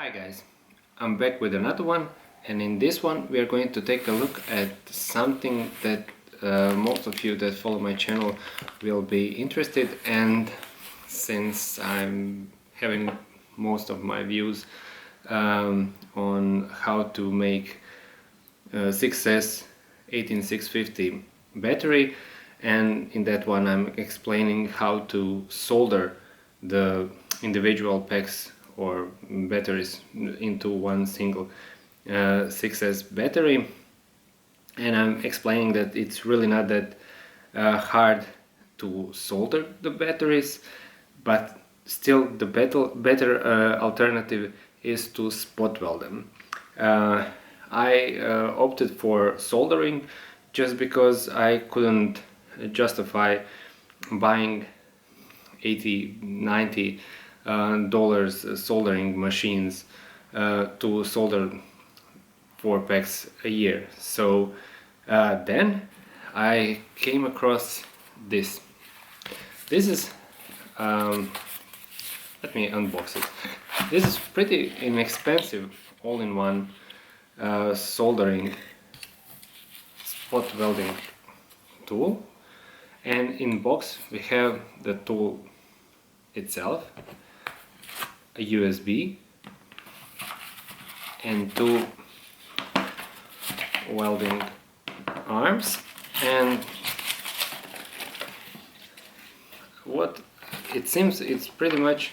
Hi guys, I'm back with another one, and in this one we are going to take a look at something that most of you that follow my channel will be interested. And since I'm having most of my views on how to make 6S 18650 battery, and in that one I'm explaining how to solder the individual packs or batteries into one single 6S battery, and I'm explaining that it's really not that hard to solder the batteries, but still the better alternative is to spot weld them. I opted for soldering just because I couldn't justify buying $80-90 dollars soldering machines to solder 4 packs a year. So then I came across this. This is let me unbox it. This is pretty inexpensive all-in-one soldering spot welding tool, and in box we have the tool itself, a USB, and 2 welding arms, and what it seems it's pretty much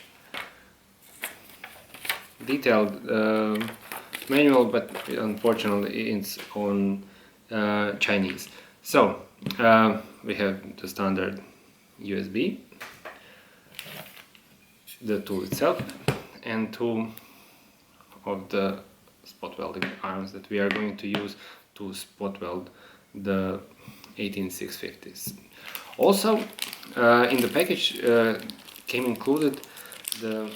detailed manual, but unfortunately it's on Chinese. So we have the standard USB, the tool itself, and 2 of the spot welding arms that we are going to use to spot weld the 18650s. Also in the package came included the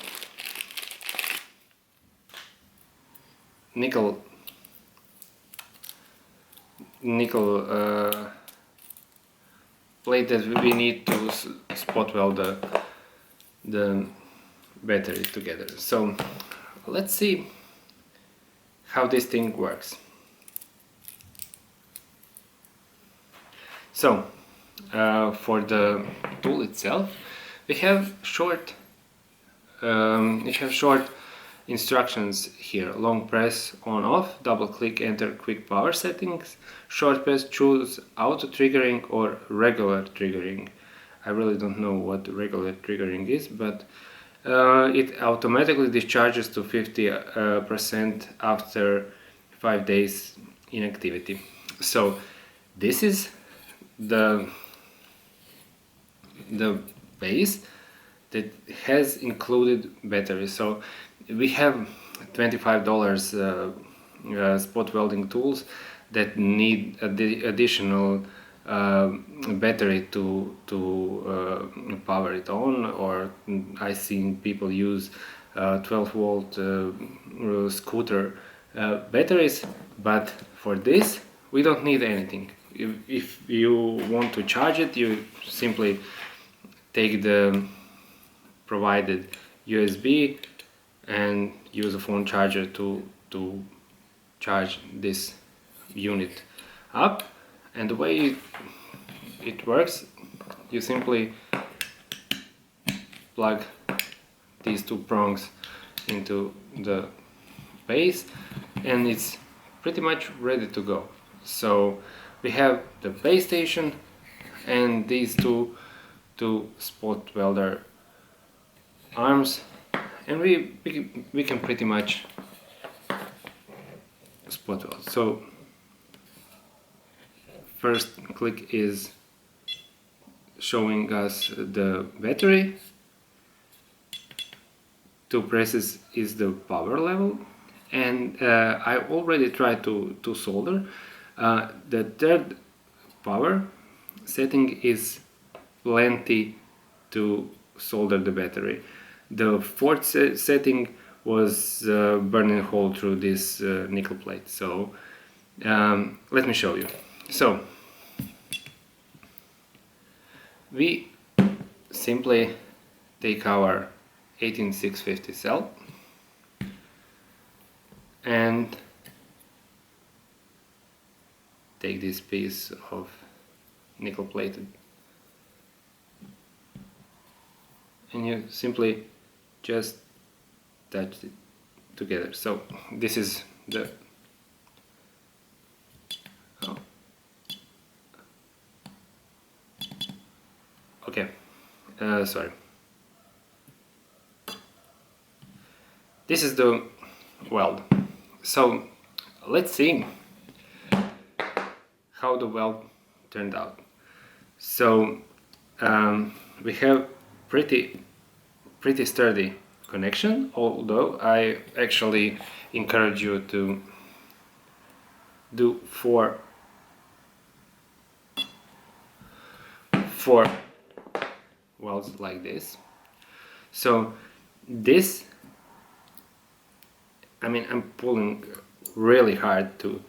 nickel plate that we need to spot weld the battery together. So let's see how this thing works. So for the tool itself we have short instructions here. Long press on off, double click, enter quick power settings. Short press, choose auto triggering or regular triggering. I really don't know what regular triggering is, but it automatically discharges to 50% after 5 days inactivity. So this is the base that has included battery. So we have $25 spot welding tools that need additional battery to power it on, or I seen people use 12-volt scooter batteries, but for this we don't need anything. If you want to charge it, you simply take the provided USB and use a phone charger to charge this unit up. And the way it works, you simply plug these 2 prongs into the base and it's pretty much ready to go. So we have the base station and these two spot welder arms, and we can pretty much spot weld. So first click is showing us the battery, 2 presses is the power level, and I already tried to solder. The 3rd power setting is plenty to solder the battery. The 4th setting was burning a hole through this nickel plate. So let me show you. So we simply take our 18650 cell, and take this piece of nickel plated, and you simply just touch it together. So this is the okay, sorry. This is the weld. So let's see how the weld turned out. So we have pretty sturdy connection, although I actually encourage you to do four welds like this. So this, I mean, I'm pulling really hard to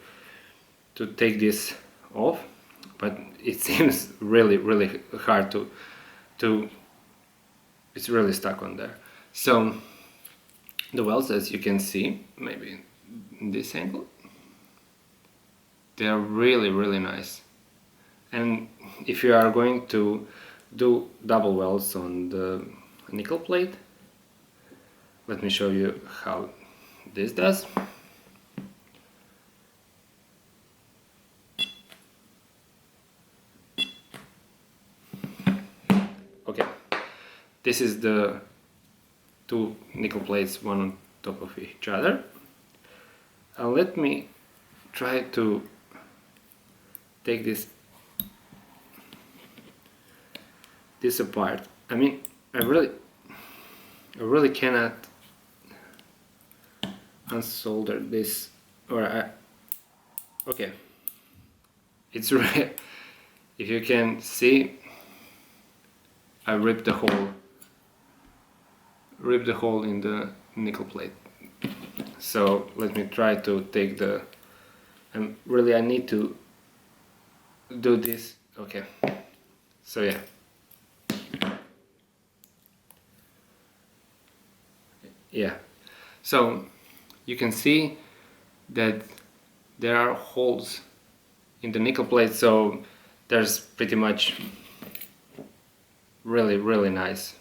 take this off, but it seems really hard to it's really stuck on there. So the welds, as you can see, maybe in this angle, they are really nice. And if you are going to do double welds on the nickel plate, let me show you how this does. Okay, this is the two nickel plates, one on top of each other. Let me try to take this apart. I mean, I really cannot unsolder this, or okay, it's right. If you can see, I ripped the hole in the nickel plate. So let me try to take the, I need to do this. Okay, so yeah. Yeah, so you can see that there are holes in the nickel plate, so there's pretty much really nice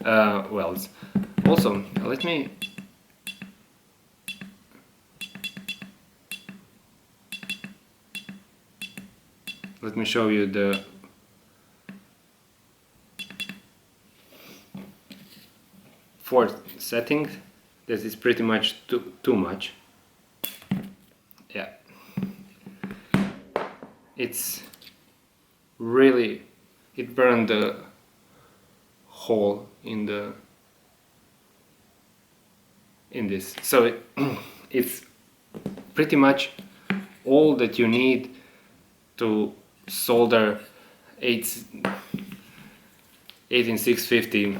welds. Also, let me show you the fourth setting. That is pretty much too much. Yeah, it's really, it burned the hole in this. So it's pretty much all that you need to solder 18650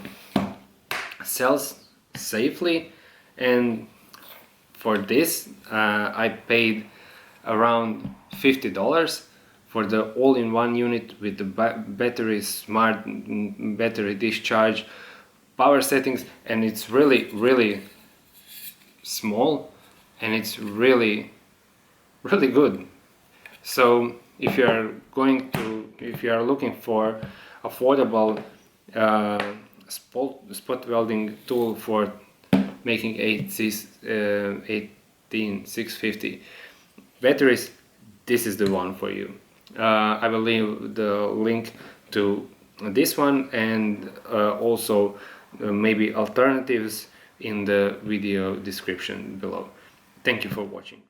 cells safely. And for this I paid around $50 for the all-in-one unit with the battery, smart battery discharge, power settings, and it's really small, and it's really good. So if you are looking for affordable spot welding tool for making 18650 batteries, this is the one for you. I will leave the link to this one, and also maybe alternatives in the video description below. Thank you for watching.